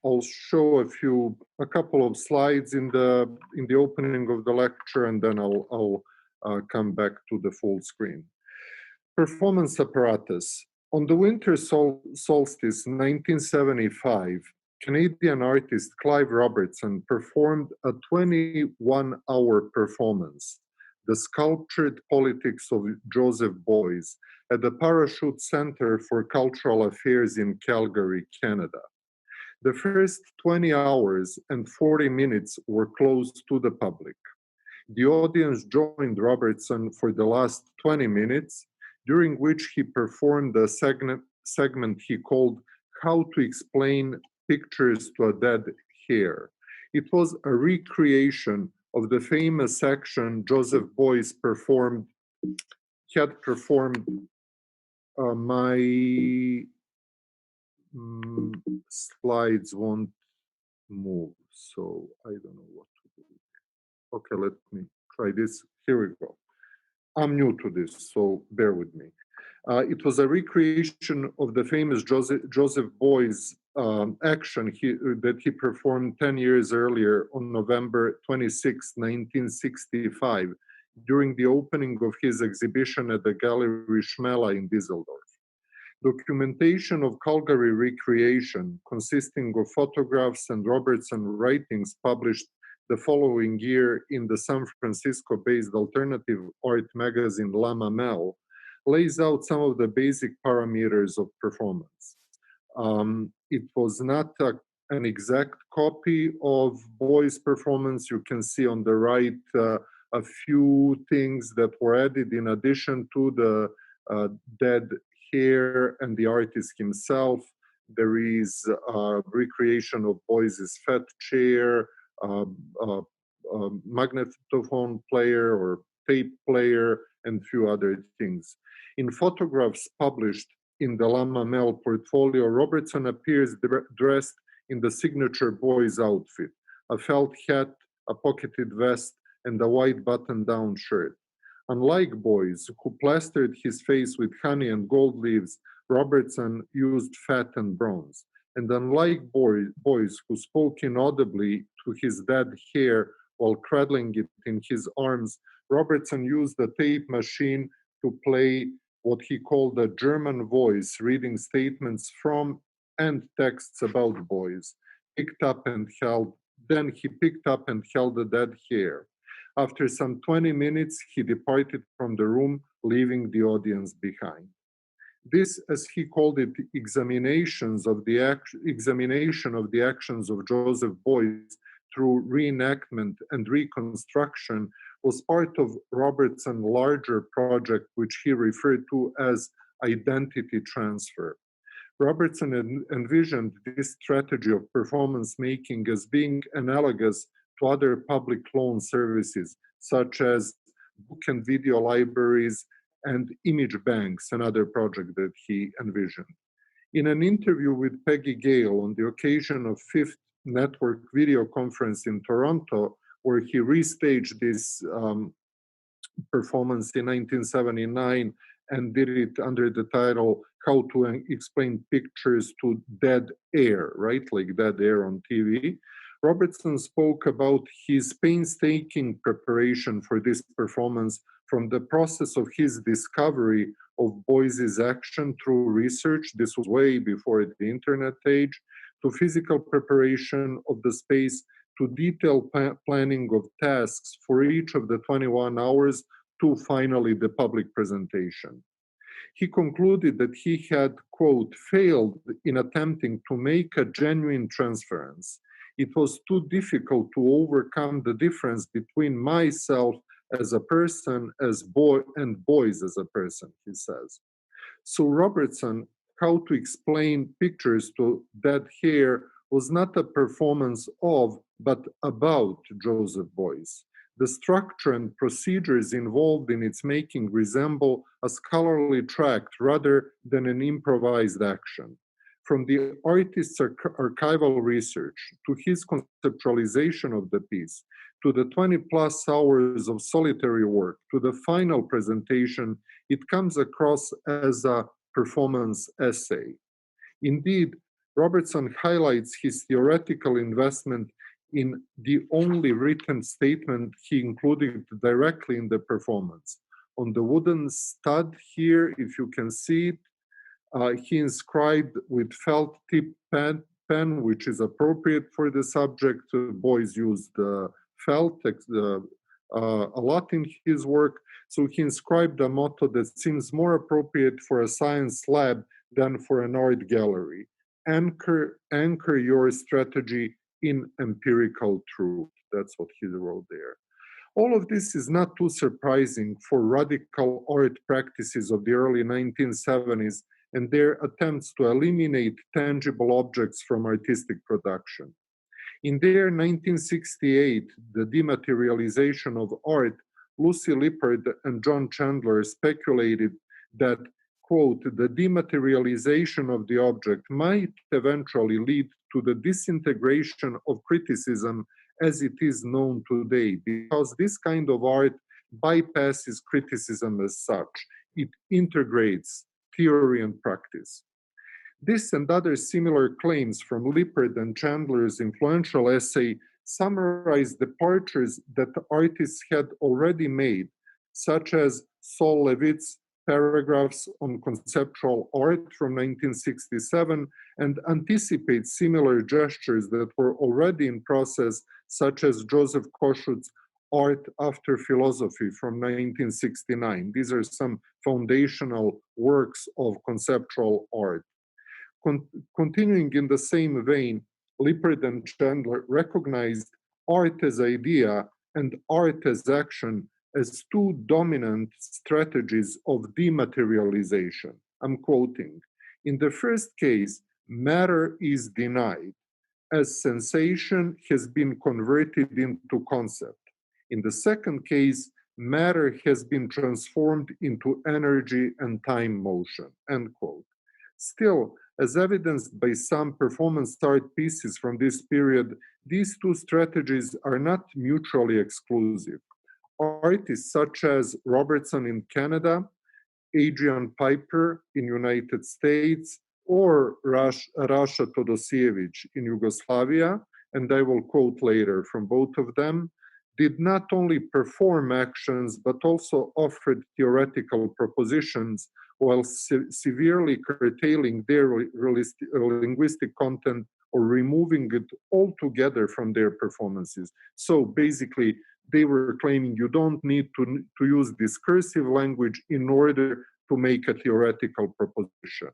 I'll show a couple of slides in the opening of the lecture, and then I'll come back to the full screen. Performance Apparatus. On the winter solstice 1975, Canadian artist Clive Robertson performed a 21-hour performance, The Sculpted Politics of Joseph Beuys, at the Parachute Center for Cultural Affairs in Calgary, Canada. The first 20 hours and 40 minutes were closed to the public. The audience joined Robertson for the last 20 minutes, during which he performed a segment he called How to Explain Pictures to a Dead Hare. It was a recreation of the famous section Joseph Beuys had performed. My slides won't move, so I don't know what to do. Okay, let me try this. Here we go. I'm new to this, so bear with me. It was a recreation of the famous Joseph Beuys action that he performed 10 years earlier on November 26, 1965, during the opening of his exhibition at the Gallery Schmela in Düsseldorf. Documentation of Calgary recreation, consisting of photographs and Robertson writings published the following year in the San Francisco-based alternative art magazine La Mamelle, lays out some of the basic parameters of performance. It was not an exact copy of Beuys' performance. You can see on the right a few things that were added in addition to the dead hare and the artist himself. There is a recreation of Beuys' fat chair, magnetophone player or tape player, and a few other things. In photographs published in the La Mamelle portfolio, Robertson appears dressed in the signature Beuys outfit, a felt hat, a pocketed vest, and a white button-down shirt. Unlike Beuys, who plastered his face with honey and gold leaves, Robertson used fat and bronze. And unlike Beuys, who spoke inaudibly to his dead hare while cradling it in his arms, Robertson used a tape machine to play what he called a German voice, reading statements from and texts about Beuys. Then he picked up and held the dead hare. After some 20 minutes, he departed from the room, leaving the audience behind. This, as he called it, examination of the actions of Joseph Beuys through reenactment and reconstruction, was part of Robertson's larger project, which he referred to as identity transfer. Robertson envisioned this strategy of performance making as being analogous to other public loan services, such as book and video libraries and image banks, another project that he envisioned. In an interview with Peggy Gale on the occasion of Fifth Network video conference in Toronto, where he restaged this performance in 1979 and did it under the title How to Explain Pictures to Dead Air, right? Like dead air on TV. Robertson spoke about his painstaking preparation for this performance, from the process of his discovery of Beuys' action through research, this was way before the internet age, to physical preparation of the space, to detailed planning of tasks for each of the 21 hours, to finally the public presentation. He concluded that he had, quote, failed in attempting to make a genuine transference. It was too difficult to overcome the difference between myself as a person and Beuys as a person, he says. So Robertson, How to Explain Pictures to Dead Hare, was not a performance of, but about Joseph Beuys. The structure and procedures involved in its making resemble a scholarly tract rather than an improvised action. From the artist's archival research to his conceptualization of the piece, to the 20-plus hours of solitary work, to the final presentation, it comes across as a performance essay. Indeed, Robertson highlights his theoretical investment in the only written statement he included directly in the performance. On the wooden stud here, if you can see it, he inscribed with felt tip pen, which is appropriate for the subject. Beuys used felt a lot in his work. So he inscribed a motto that seems more appropriate for a science lab than for an art gallery. Anchor your strategy in empirical truth. That's what he wrote there. All of this is not too surprising for radical art practices of the early 1970s and their attempts to eliminate tangible objects from artistic production. In their 1968, The Dematerialization of Art, Lucy Lippard and John Chandler speculated that, quote, the dematerialization of the object might eventually lead to the disintegration of criticism as it is known today, because this kind of art bypasses criticism as such. It integrates theory and practice. This and other similar claims from Lippard and Chandler's influential essay summarize departures that artists had already made, such as Saul Levitt's paragraphs on conceptual art from 1967, and anticipate similar gestures that were already in process, such as Joseph Koshut's Art After Philosophy from 1969. These are some foundational works of conceptual art. Continuing in the same vein, Lippard and Chandler recognized art as idea and art as action as two dominant strategies of dematerialization. I'm quoting, in the first case, matter is denied as sensation has been converted into concept. In the second case, matter has been transformed into energy and time motion, end quote. Still, as evidenced by some performance art pieces from this period, these two strategies are not mutually exclusive. Artists such as Robertson in Canada, Adrian Piper in United States, or Rasha Todosievich in Yugoslavia, and I will quote later from both of them, did not only perform actions, but also offered theoretical propositions while severely curtailing their linguistic content or removing it altogether from their performances. So basically, they were claiming you don't need to use discursive language in order to make a theoretical proposition.